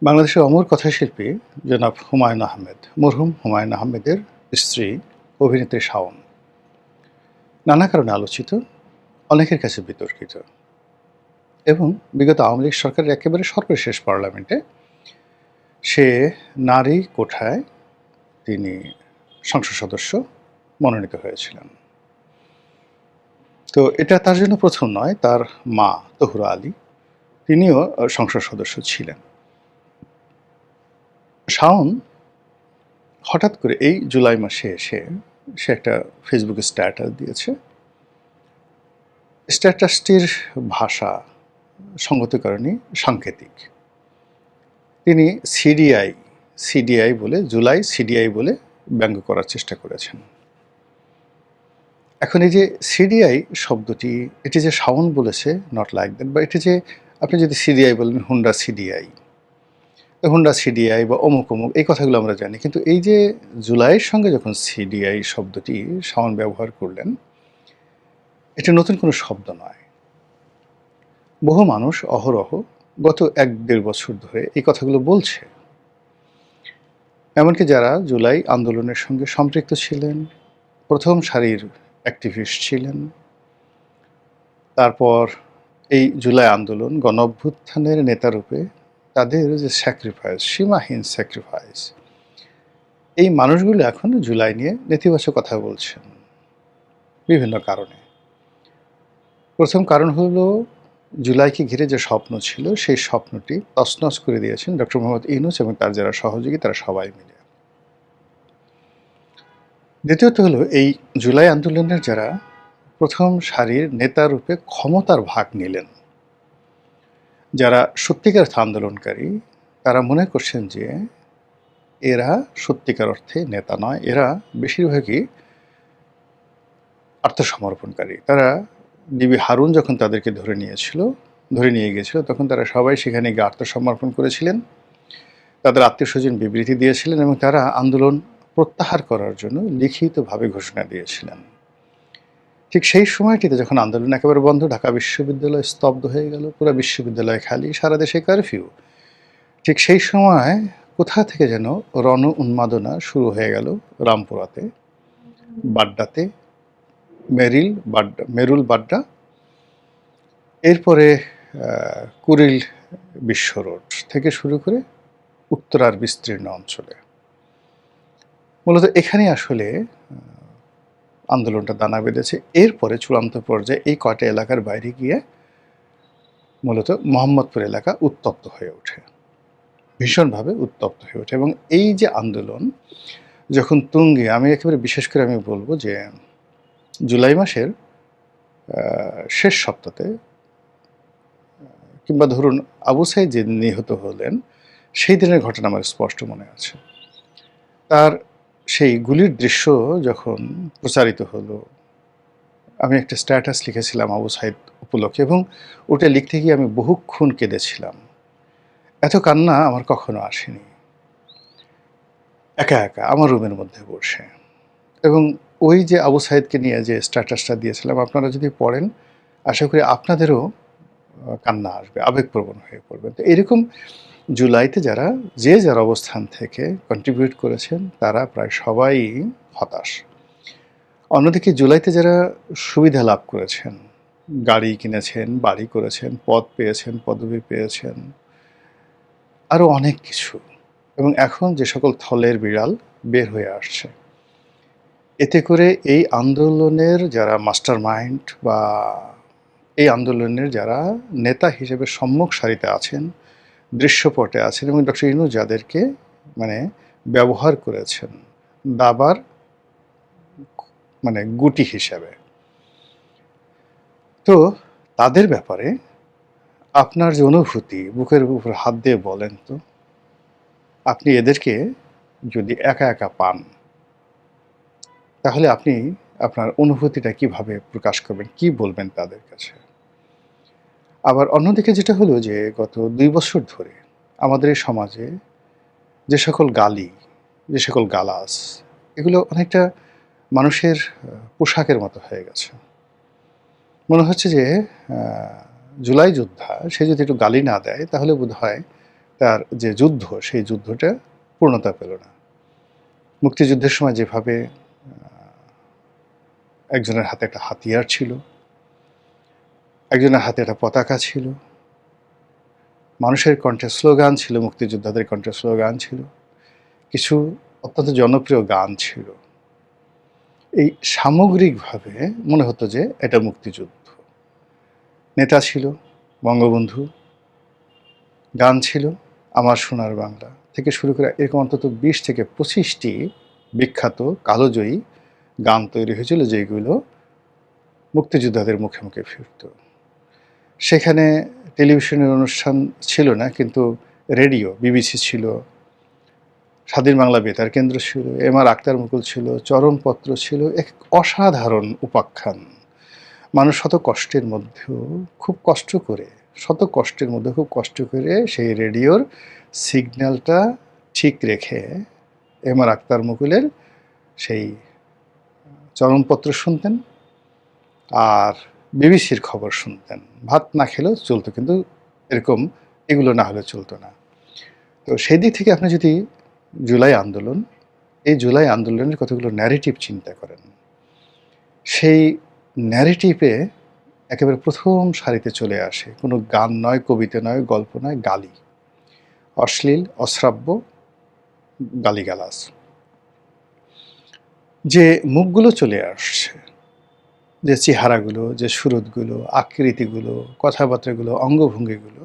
বাংলাদেশের অমর কথাশিল্পী জনাব হুমায়ূন আহমেদ, মরহুম হুমায়ূন আহমেদের স্ত্রী অভিনেত্রী শাওন নানা কারণে আলোচিত, অনেকের কাছে বিতর্কিত এবং বিগত আওয়ামী লীগ সরকারের একেবারে সর্বশেষ পার্লামেন্টে সে নারী কোঠায় তিনি সংসদ সদস্য মনোনীত হয়েছিলেন। তো এটা তার জন্য প্রথম নয়, তার মা তহুরা আলী তিনিও সংসদ সদস্য ছিলেন। শাওন হঠাৎ করে এই জুলাই মাসে এসে সে একটা ফেসবুকে স্ট্যাটাস দিয়েছে। স্ট্যাটাসটির ভাষা সঙ্গতিকরণী সাংকেতিক। তিনি সিডিআই বলে জুলাই সিডিআই বলে ব্যঙ্গ করার চেষ্টা করেছেন। এখন এই যে সিডিআই শব্দটি, এটি যে শাওন বলেছে নট লাইক দ্যাট, বা এটি যে আপনি যদি সিডিআই বলেন হুন্ডা সিডিআই বা অমুক অমুক, এই কথাগুলো আমরা জানি, কিন্তু এই যে জুলাইয়ের সঙ্গে যখন সিডিআই শব্দটি শাওন ব্যবহার করলেন, এটা নতুন কোনো শব্দ নয়। বহু মানুষ অহরহ গত ১-১.৫ বছর ধরে এই কথাগুলো বলছে। এমনকি যারা জুলাই আন্দোলনের সঙ্গে সম্পৃক্ত ছিলেন, প্রথম সারির অ্যাক্টিভিস্ট ছিলেন, তারপর এই জুলাই আন্দোলন গণ অভ্যুত্থানের নেতারূপে তাদের যে স্যাক্রিফাইস, সীমাহীন স্যাক্রিফাইস, এই মানুষগুলো এখন জুলাই নিয়ে নেতিবাচক কথা বলছেন বিভিন্ন কারণে। প্রথম কারণ হলো জুলাইকে ঘিরে যে স্বপ্ন ছিল, সেই স্বপ্নটি তছনছ করে দিয়েছেন ডক্টর মোহাম্মদ ইউনূস এবং তার যারা সহযোগী তারা সবাই মিলে। দ্বিতীয়ত হলো এই জুলাই আন্দোলনের যারা প্রথম সারির নেতারূপে ক্ষমতার ভাগ নিলেন, যারা সত্যিকার অর্থে আন্দোলনকারী, তারা মনে করছেন যে এরা সত্যিকার অর্থে নেতা নয়, এরা বেশিরভাগই আত্মসমর্পণকারী। তারা ডিবি হারুন যখন তাদেরকে ধরে নিয়ে গিয়েছিল, তখন তারা সবাই সেখানে গিয়ে আত্মসমর্পণ করেছিলেন, তাদের আত্মীয়স্বজন বিবৃতি দিয়েছিলেন এবং তারা আন্দোলন প্রত্যাহার করার জন্য লিখিতভাবে ঘোষণা দিয়েছিলেন। ঠিক সেই সময়টিতে যখন আন্দোলন একেবারে বন্ধ, ঢাকা বিশ্ববিদ্যালয় স্তব্ধ হয়ে গেল, পুরো বিশ্ববিদ্যালয় খালি, সারা দেশে কারফিউ, ঠিক সেই সময় কোথা থেকে যেন রণ উন্মাদনা শুরু হয়ে গেল রামপুরাতে, বাড্ডাতে, মেরুল বাড্ডা, এরপরে কুড়িল বিশ্ব রোড থেকে শুরু করে উত্তরার বিস্তীর্ণ অঞ্চলে। মূলত এখানেই আসলে আন্দোলনটা দানা বেঁধেছে। এরপরে চূড়ান্ত পর্যায়ে এই কয়টা এলাকার বাইরে গিয়ে মূলত মোহাম্মদপুর এলাকা উত্তপ্ত হয়ে ওঠে, ভীষণভাবে উত্তপ্ত হয়ে ওঠে। এবং এই যে আন্দোলন যখন তুঙ্গে, আমি একেবারে বিশেষ করে আমি বলবো যে জুলাই মাসের শেষ সপ্তাহে, কিংবা ধরুন আবু সাঈদ যেদিন নিহত হলেন, সেই দিনের ঘটনা আমার স্পষ্ট মনে আছে। তার সেই গুলির দৃশ্য যখন প্রচারিত হলো, আমি একটা স্ট্যাটাস লিখেছিলাম আবু সাঈদ উপলক্ষে, এবং ওটা লিখতে গিয়ে আমি বহুক্ষণ কেঁদেছিলাম। এত কান্না আমার কখনো আসেনি, একা একা আমার রুমের মধ্যে বসে। এবং ওই যে আবু সাঈদকে নিয়ে যে স্ট্যাটাসটা দিয়েছিলাম, আপনারা যদি পড়েন আশা করি আপনাদেরও কান্না আসবে, আবেগপ্রবণ হয়ে পড়বে। তো এরকম জুলাইতে যার অবস্থান থেকে কন্ট্রিবিউট করেছেন, তারা প্রায় সবাই হতাশ। অন্যদিকে জুলাইতে যারা সুবিধা লাভ করেছেন, গাড়ি কিনেছেন, বাড়ি করেছেন, পদ পেয়েছেন, পদবি পেয়েছেন, আরও অনেক কিছু, এবং এখন যে সকল থলের বিড়াল বের হয়ে আসছে, এতে করে এই আন্দোলনের যারা মাস্টার মাইন্ড বা এই আন্দোলনের যারা নেতা হিসেবে সম্মুখ সারিতে আছেন, দৃশ্যপটে আছেন, এবং ডক্টর ইউনূস যাদেরকে ব্যবহার করেছেন দাবার গুটি হিসাবে, তো তাদের ব্যাপারে আপনার যে অনুভূতি, বুকের উপর হাত দিয়ে বলেন তো, আপনি এদেরকে যদি একা একা পান, তাহলে আপনি আপনার অনুভূতিটা কিভাবে প্রকাশ করবেন, কি বলবেন তাদের কাছে? আবার অন্যদিকে যেটা হলো যে গত ২ বছর ধরে আমাদের এই সমাজে যে সকল গালি, যে সকল গালাজ, এগুলো অনেকটা মানুষের পোশাকের মতো হয়ে গেছে। মনে হচ্ছে যে জুলাই যোদ্ধা সে যদি একটু গালি না দেয়, তাহলে বোধহয় তার যে যুদ্ধ, সেই যুদ্ধটা পূর্ণতা পেল না। মুক্তিযুদ্ধের সময় যেভাবে একজনের হাতে একটা হাতিয়ার ছিল, একজনের হাতে একটা পতাকা ছিল, মানুষের কণ্ঠে স্লোগান ছিল, মুক্তিযোদ্ধাদের কণ্ঠে স্লোগান ছিল, কিছু অত্যন্ত জনপ্রিয় গান ছিল। এই সামগ্রিকভাবে মনে হতো যে এটা মুক্তিযুদ্ধ। নেতা ছিল বঙ্গবন্ধু, গান ছিল আমার সোনার বাংলা থেকে শুরু করে এরকম অন্তত 20 থেকে 25টি বিখ্যাত কালোজয়ী গান তৈরি হয়েছিল, যেগুলো মুক্তিযোদ্ধাদের মুখে মুখে ফিরত। সেখানে টেলিভিশনের অনুষ্ঠান ছিল না, কিন্তু রেডিও, বিবিসি ছিল, স্বাধীন বাংলা বেতার কেন্দ্র ছিল, এম আর আক্তার মুকুল ছিল, চরমপত্র ছিল, এক অসাধারণ উপাখ্যান। মানুষ শত কষ্টের মধ্যেও খুব কষ্ট করে, শত কষ্টের মধ্যে খুব কষ্ট করে সেই রেডিওর সিগন্যালটা ঠিক রেখে এম আর আক্তার মুকুলের সেই চরমপত্র শুনতেন আর বিবিসির খবর শুনতেন। ভাত না খেলেও চলতো, কিন্তু এরকম এগুলো না হলে চলতো না। তো সেই দিক থেকে আপনি যদি জুলাই আন্দোলন, এই জুলাই আন্দোলনের কতগুলো ন্যারেটিভ চিন্তা করেন, সেই ন্যারেটিভে একেবারে প্রথম সারিতে চলে আসে কোনো গান নয়, কবিতা নয়, গল্প নয়, গালি, অশ্লীল, অশ্রাব্য গালিগালাজ। যে মুখগুলো চলে আসছে, যে চেহারাগুলো, যে সুরতগুলো, আকৃতিগুলো, কথাবার্তাগুলো, অঙ্গভঙ্গিগুলো,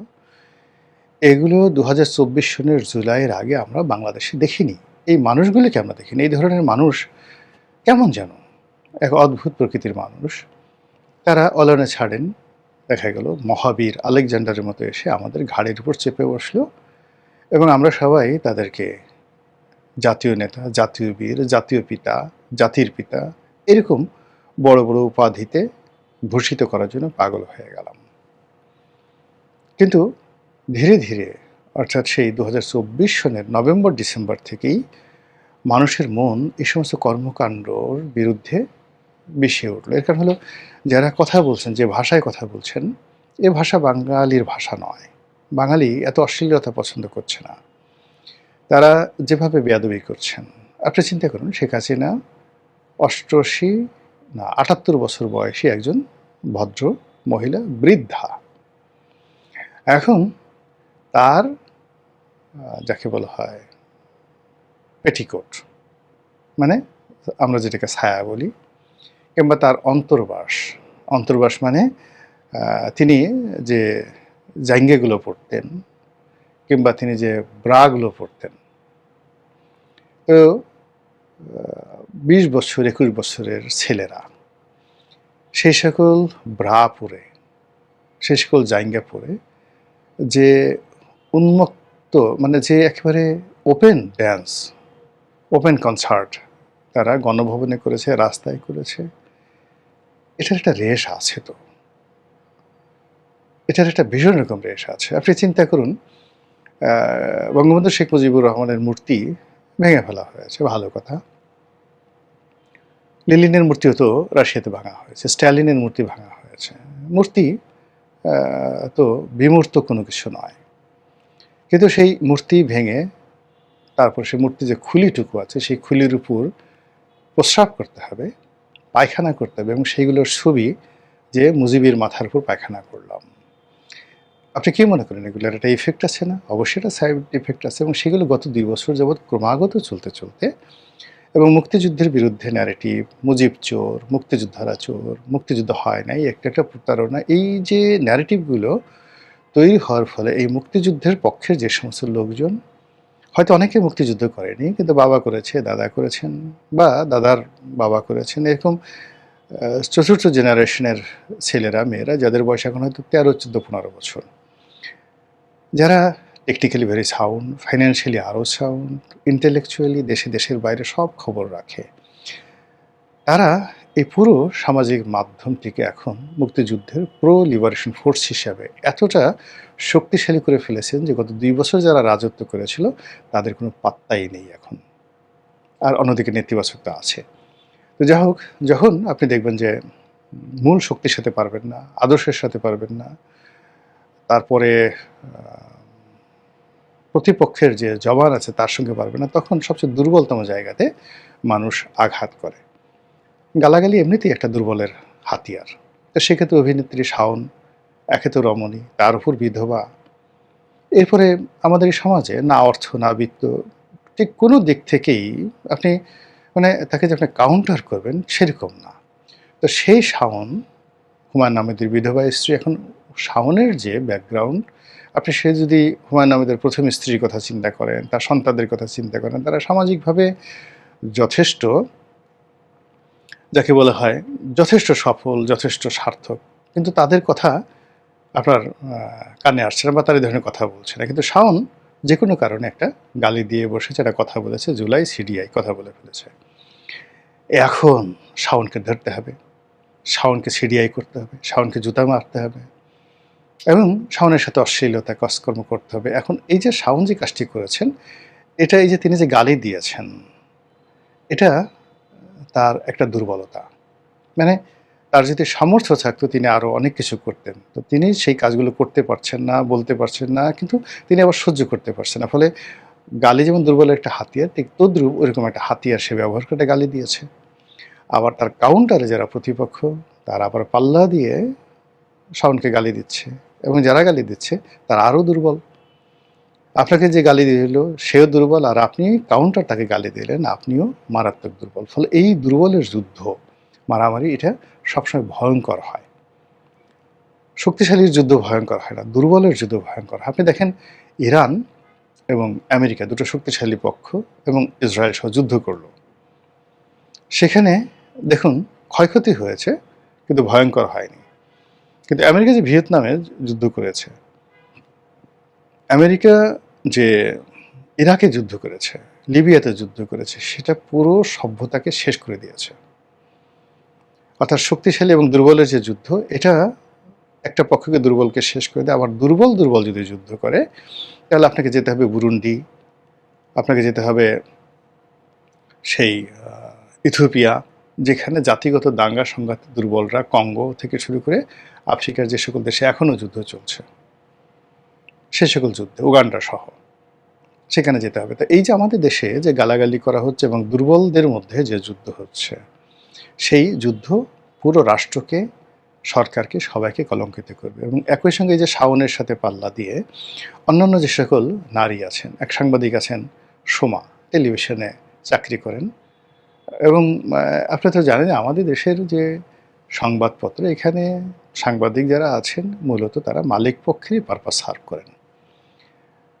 এগুলো 2024 সনের জুলাইয়ের আগে আমরা বাংলাদেশে দেখিনি। এই মানুষগুলিকে আমরা দেখিনি। এই ধরনের মানুষ কেমন যেন এক অদ্ভুত প্রকৃতির মানুষ। তারা অলনে ছাড়েন, দেখা গেল মহাবীর আলেকজান্ডারের মতো এসে আমাদের ঘাড়ের উপর চেপে বসলো, এবং আমরা সবাই তাদেরকে জাতীয় নেতা, জাতীয় বীর, জাতীয় পিতা, জাতির পিতা এরকম বড় বড় উপাধিতে ভূষিত করার জন্য পাগল হয়ে গেলাম। কিন্তু ধীরে ধীরে, অর্থাৎ সেই 2024 সনের নভেম্বর ডিসেম্বর থেকেই মানুষের মন এই সমস্ত কর্মকাণ্ডর বিরুদ্ধে বিষিয়ে উঠল। এর কারণ হলো, যারা কথা বলছেন, যে ভাষায় কথা বলছেন, এ ভাষা বাঙালির ভাষা নয়। বাঙালি এত অশ্লীলতা পছন্দ করছে না। তারা যেভাবে বেয়াদবি করছেন, আপনি চিন্তা করুন, শেখ হাসিনা 88 না 78 বছর বয়সী একজন ভদ্র মহিলা, বৃদ্ধা। এখন তার যাকে বলা হয় পেটিকোট, মানে আমরা যেটাকে ছায়া বলি, কিংবা তার অন্তর্বাস, অন্তর্বাস মানে তিনি যে জাঙ্গেগুলো পরতেন, কিংবা তিনি যে ব্রাগুলো পরতেন, তো 20 বছর 21 বছরের ছেলেরা সেই সকল ব্রা পরে, সেই সকল জাঙ্গা পরে যে উন্মুক্ত, মানে যে একেবারে ওপেন ড্যান্স, ওপেন কনসার্ট তারা গণভবনে করেছে, রাস্তায় করেছে, এটার একটা রেশ আছে। তো এটার একটা ভীষণ রকম রেশ আছে। আপনি চিন্তা করুন, বঙ্গবন্ধু শেখ মুজিবুর রহমানের মূর্তি ভেঙে ফেলা হয়েছে, ভালো কথা। লেনিনের মূর্তিও তো রাশিয়াতে ভাঙা হয়েছে, স্ট্যালিনের মূর্তি ভাঙা হয়েছে। মূর্তি তো বিমূর্ত কোনো কিছু নয়, কিন্তু সেই মূর্তি ভেঙে তারপর সেই মূর্তি যে খুলিটুকু আছে, সেই খুলির উপর প্রস্রাব করতে হবে, পায়খানা করতে হবে, এবং সেইগুলোর ছবি যে মুজিবের মাথার উপর পায়খানা করলাম। আপনি কি মনে করেন এগুলোর একটা ইফেক্ট আছে না? অবশ্যই একটা সাইড ইফেক্ট আছে, এবং সেগুলো গত 2 বছর যাবৎ ক্রমাগত চলতে চলতে, এবং মুক্তিযুদ্ধের বিরুদ্ধে ন্যারেটিভ, মুজিব চোর, মুক্তিযোদ্ধারা চোর, মুক্তিযুদ্ধ হয় নাই, একটা প্রতারণা, এই যে ন্যারেটিভগুলো তৈরি হওয়ার ফলে এই মুক্তিযুদ্ধের পক্ষের যে সমস্ত লোকজন, হয়তো অনেকে মুক্তিযুদ্ধ করেনি, কিন্তু বাবা করেছে, দাদা করেছেন, বা দাদার বাবা করেছেন, এরকম চতুর্থ জেনারেশনের ছেলেরা, মেয়েরা, যাদের বয়স এখন হয়তো 13, 14, 15 বছর, যারা টেকনিক্যালি ভেরি সাউন্ড, ফাইন্যান্সিয়ালি আরও সাউন্ড, ইন্টেলেকচুয়ালি দেশে দেশের বাইরে সব খবর রাখে, তারা এই পুরো সামাজিক মাধ্যমটিকে এখন মুক্তিযুদ্ধের প্রো লিবারেশন ফোর্স হিসাবে এতটা শক্তিশালী করে ফেলেছেন যে গত 2 বছর যারা রাজত্ব করেছিল তাদের কোনো পাত্তাই নেই এখন। আর অন্যদিকে নেতিবাচকতা আছে। তো যাই হোক, যখন আপনি দেখবেন যে মূল শক্তির সাথে পারবেন না, আদর্শের সাথে পারবেন না, তারপরে প্রতিপক্ষের যে জবান আছে তার সঙ্গে পারবে না, তখন সবচেয়ে দুর্বলতম জায়গাতে মানুষ আঘাত করে। গালাগালি এমনিতেই একটা দুর্বলের হাতিয়ার। তো সেক্ষেত্রে অভিনেত্রী শাওন, একে তো রমণী, তার উপর বিধবা। এরপরে আমাদের এই সমাজে না অর্থ না বিত্ত, ঠিক কোনো দিক থেকেই আপনি মানে তাকে যে আপনি কাউন্টার করবেন সেরকম না। তো সেই শাওন, হুমায়ূন আহমেদের বিধবা স্ত্রী। এখন শাওনের যে ব্যাকগ্রাউন্ড, আপনি সে যদি হুমায়ূন আহমেদের প্রথম স্ত্রীর কথা চিন্তা করেন, তার সন্তানদের কথা চিন্তা করেন, তারা সামাজিকভাবে যথেষ্ট, যাকে বলা হয় যথেষ্ট সফল, যথেষ্ট সার্থক। কিন্তু তাদের কথা আপনার কানে আসছে না বা তার এই ধরনের কথা বলছে না। কিন্তু শাওন যে কোনো কারণে একটা গালি দিয়ে বসেছে, একটা কথা বলেছে, জুলাই সিডিআই কথা বলে ফেলেছে। এখন শাওনকে ধরতে হবে, শাওনকে সিডিআই করতে হবে, শাওনকে জুতা মারতে হবে এবং শাওনের সাথে অশ্লীলতা কাজকর্ম করতে হবে। এখন এই যে শাওন যে কাজটি করেছেন, এটা এই যে তিনি যে গালি দিয়েছেন, এটা তার একটা দুর্বলতা। মানে তার যদি সামর্থ্য থাকতো তিনি আরও অনেক কিছু করতেন। তো তিনি সেই কাজগুলো করতে পারছেন না, বলতে পারছেন না, কিন্তু তিনি আবার সহ্য করতে পারছেন না। ফলে গালি যেমন দুর্বলের একটা হাতিয়ার, ঠিক তদ্রূপ ওইরকম একটা হাতিয়ার সে ব্যবহার করে গালি দিয়েছে। আবার তার কাউন্টারে যারা প্রতিপক্ষ, তারা আবার পাল্লা দিয়ে শাওনকে গালি দিচ্ছে এবং যারা গালি দিচ্ছে তারা আরও দুর্বল। আপনাকে যে গালি দিল সেও দুর্বল, আর আপনি কাউন্টার তাকে গালি দিলেন, আপনিও মারাত্মক দুর্বল। ফলে এই দুর্বলের যুদ্ধ, মারামারি, এটা সবসময় ভয়ঙ্কর হয়। শক্তিশালীর যুদ্ধ ভয়ঙ্কর হয় না, দুর্বলের যুদ্ধ ভয়ঙ্কর হয়। আপনি দেখেন ইরান এবং আমেরিকা দুটো শক্তিশালী পক্ষ এবং ইসরায়েল সহ যুদ্ধ করলো, সেখানে দেখুন ক্ষয়ক্ষতি হয়েছে কিন্তু ভয়ঙ্কর হয়নি। কিন্তু আমেরিকা যে ভিয়েতনামে যুদ্ধ করেছে, আমেরিকা যে ইরাকে যুদ্ধ করেছে, লিবিয়াতে যুদ্ধ করেছে, সেটা পুরো সভ্যতাকে শেষ করে দিয়েছে। অর্থাৎ শক্তিশালী এবং দুর্বলের যে যুদ্ধ, এটা একটা পক্ষকে দুর্বলকে শেষ করে দেয়। আবার দুর্বল দুর্বল যদি যুদ্ধ করে, তাহলে আপনাকে যেতে হবে বুরুন্ডি, আপনাকে যেতে হবে সেই ইথিওপিয়া, যেখানে জাতিগত দাঙ্গা সংঘাত দুর্বলরা, কঙ্গো থেকে শুরু করে আফ্রিকার যে সকল দেশে এখনও যুদ্ধ চলছে, সে সকল যুদ্ধে, উগান্ডা সহ, সেখানে যেতে হবে। তো এই যে আমাদের দেশে যে গালাগালি করা হচ্ছে এবং দুর্বলদের মধ্যে যে যুদ্ধ হচ্ছে, সেই যুদ্ধ পুরো রাষ্ট্রকে, সরকারকে, সবাইকে কলঙ্কিত করবে। এবং একই সঙ্গে এই যে শাওনের সাথে পাল্লা দিয়ে অন্যান্য যে সকল নারী আছেন, এক সাংবাদিক আছেন সোমা, টেলিভিশনে চাকরি করেন এবং আপনি তো জানেন আমাদের দেশের যে সংবাদপত্র, এখানে সাংবাদিক যারা আছেন মূলত তারা মালিক পক্ষেরই পারপাস সার্ভ করেন।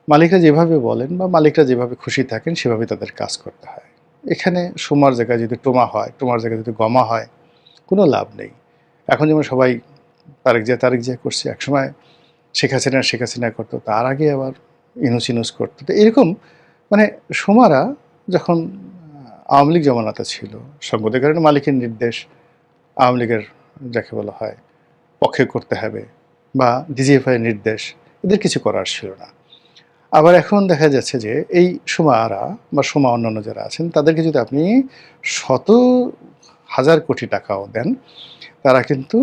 মালিকরা যেভাবে বলেন বা মালিকরা যেভাবে খুশি থাকেন সেভাবে তাদের কাজ করতে হয়। এখানে সোমার জায়গায় যদি টোমা হয়, টোমার জায়গায় যদি গমা হয়, কোনো লাভ নেই। এখন যেমন সবাই তারেক জিয়া করছে, একসময় শেখ হাসিনা করতো, তার আগে আবার ইনুস করতো। তো এরকম মানে সোমারা যখন আওয়ামী লীগ জমানাতে ছিল, সংবাদের কারণে মালিকের নির্দেশ আওয়ামী লীগের যাকে বলা হয় পক্ষে করতে হবে, বা ডিজিএফআই নির্দেশ, এদের কিছু করার ছিল না। আবার এখন দেখা যাচ্ছে যে এই সোমারা বা সোমা অন্যান্য যারা আছেন তাদেরকে যদি আপনি শত হাজার কোটি টাকাও দেন, তারা কিন্তু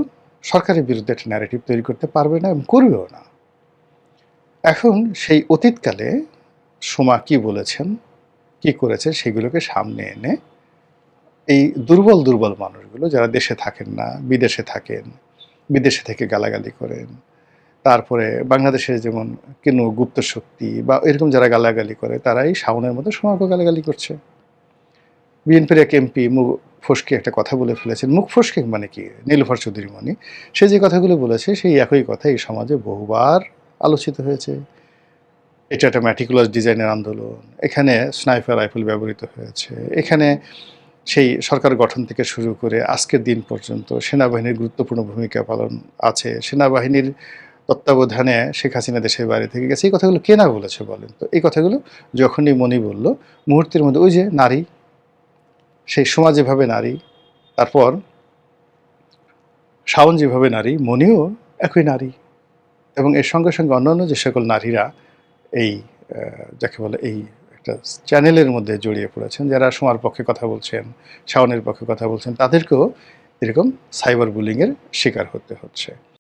সরকারের বিরুদ্ধে একটা ন্যারেটিভ তৈরি করতে পারবে না এবং করবেও না। এখন সেই অতীতকালে সোমা কি বলেছেন, কি করেছেন, সেগুলোকে সামনে এনে এই দুর্বল দুর্বল মানুষগুলো যারা দেশে থাকেন না, বিদেশে থাকেন, বিদেশে থেকে গালাগালি করেন, তারপরে বাংলাদেশের যেমন কোনো গুপ্ত শক্তি বা এরকম যারা গালাগালি করে, তারাই শাওনের মতো সোমাকে গালাগালি করছে। বিএনপির এক এমপি মুখ ফসকে একটা কথা বলে ফেলেছেন। মুখ ফসকে মানে কি, নীলুফার চৌধুরী মনি, সে যে কথাগুলো বলেছে সেই একই কথা এই সমাজে বহুবার আলোচিত হয়েছে। এটা একটা ম্যাটিকুলাস ডিজাইনের আন্দোলন, এখানে স্নাইপার রাইফেল ব্যবহৃত হয়েছে, এখানে সেই সরকার গঠন থেকে শুরু করে আজকের দিন পর্যন্ত সেনাবাহিনীর গুরুত্বপূর্ণ ভূমিকা পালন আছে, সেনাবাহিনীর তত্ত্বাবধানে শেখ হাসিনা দেশের বাইরে থেকে গেছে। এই কথাগুলো কে না বলেছে বলেন তো? এই কথাগুলো যখনই মনি বলল, মুহূর্তের মধ্যে ওই যে নারী, সেই সোমা যেভাবে নারী, তারপর শাওন যেভাবে নারী, মনিও একই নারী। এবং এর সঙ্গে সঙ্গে অন্যান্য যে সকল নারীরা এই যাকে বলে এই একটা চ্যানেলের মধ্যে জড়িয়ে পড়েছেন, যারা সোমার পক্ষে কথা বলছেন, শাওনের পক্ষে কথা বলছেন, তাদেরকেও এরকম সাইবার বুলিংয়ের শিকার হতে হচ্ছে।